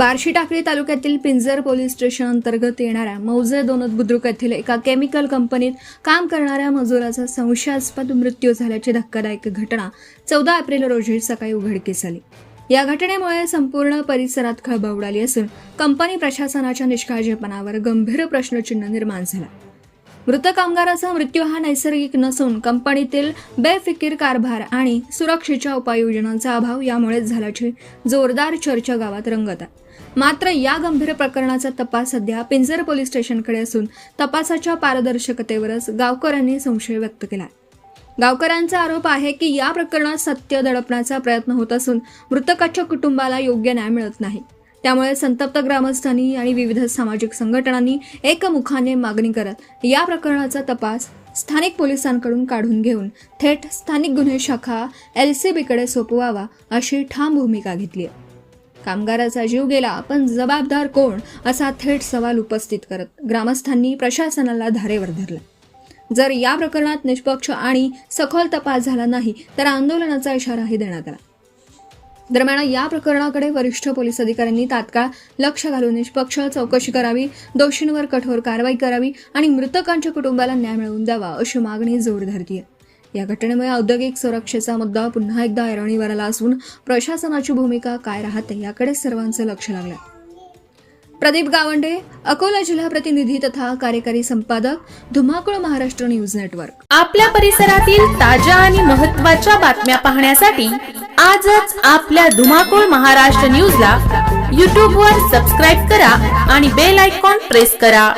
बार्शी टाकळी तालुक्यातील पिंजर police station अंतर्गत येणाऱ्या मौजे दोनद बुद्रुक येथील एका केमिकल कंपनीत काम करणाऱ्या मजुराचा संशयास्पद मृत्यू झाल्याची धक्कादायक घटना 14 एप्रिल रोजी सकाळी उघडकीस आली। या घटनेमुळे संपूर्ण परिसरात खळबळ उडाली असून कंपनी प्रशासनाच्या निष्काळजीपणावर गंभीर प्रश्नचिन्ह निर्माण झाला। मृत कामगाराचा मृत्यू हा नैसर्गिक नसून कंपनीतील बेफिकीर कारभार आणि सुरक्षेच्या उपाययोजनांचा अभाव यामुळेच झाल्याची जोरदार चर्चा गावात रंगत आहे। मात्र या गंभीर प्रकरणाचा तपास सध्या पिंजर पोलीस स्टेशनकडे असून तपासाच्या पारदर्शकतेवरच गावकऱ्यांनी संशय व्यक्त केला। गावकऱ्यांचा आरोप आहे की या प्रकरणात सत्य दडपण्याचा प्रयत्न होत असून मृतकाच्या कुटुंबाला योग्य न्याय मिळत नाही। त्यामुळे संतप्त ग्रामस्थांनी आणि विविध सामाजिक संघटनांनी एकमुखाने मागणी करत या प्रकरणाचा तपास स्थानिक पोलिसांकडून काढून घेऊन थेट स्थानिक गुन्हे शाखा LCBकडे सोपवावा अशी ठाम भूमिका घेतली आहे। कामगाराचा जीव गेला पण जबाबदार कोण असा थेट सवाल उपस्थित करत ग्रामस्थांनी प्रशासनाला धारेवर धरला। जर या प्रकरणात निष्पक्ष आणि सखोल तपास झाला नाही तर आंदोलनाचा इशाराही देण्यात आला। दरम्यान या प्रकरणाकडे वरिष्ठ पोलीस अधिकाऱ्यांनी तात्काळ लक्ष घालून निष्पक्ष चौकशी करावी, दोषींवर कठोर कारवाई करावी आणि मृतकांच्या कुटुंबाला न्याय मिळवून द्यावा अशी मागणी जोर धरतीये। या घटनेमुळे औद्योगिक सुरक्षेचा मुद्दा पुन्हा एकदा ऐरणीवर आला असून प्रशासनाची भूमिका काय राहते याकडे सर्वांचं लक्ष लागलं। प्रदीप गावंडे, अकोला जिल्हा प्रतिनिधी तथा कार्यकारी संपादक, धुमाकूळ महाराष्ट्र न्यूज नेटवर्क। आपल्या परिसरातील ताज्या आणि महत्त्वाच्या बातम्या पाहण्यासाठी आजच आपल्या धुमाकूळ महाराष्ट्र न्यूजला YouTube वर सबस्क्राइब करा आणि बेल आयकॉन प्रेस करा।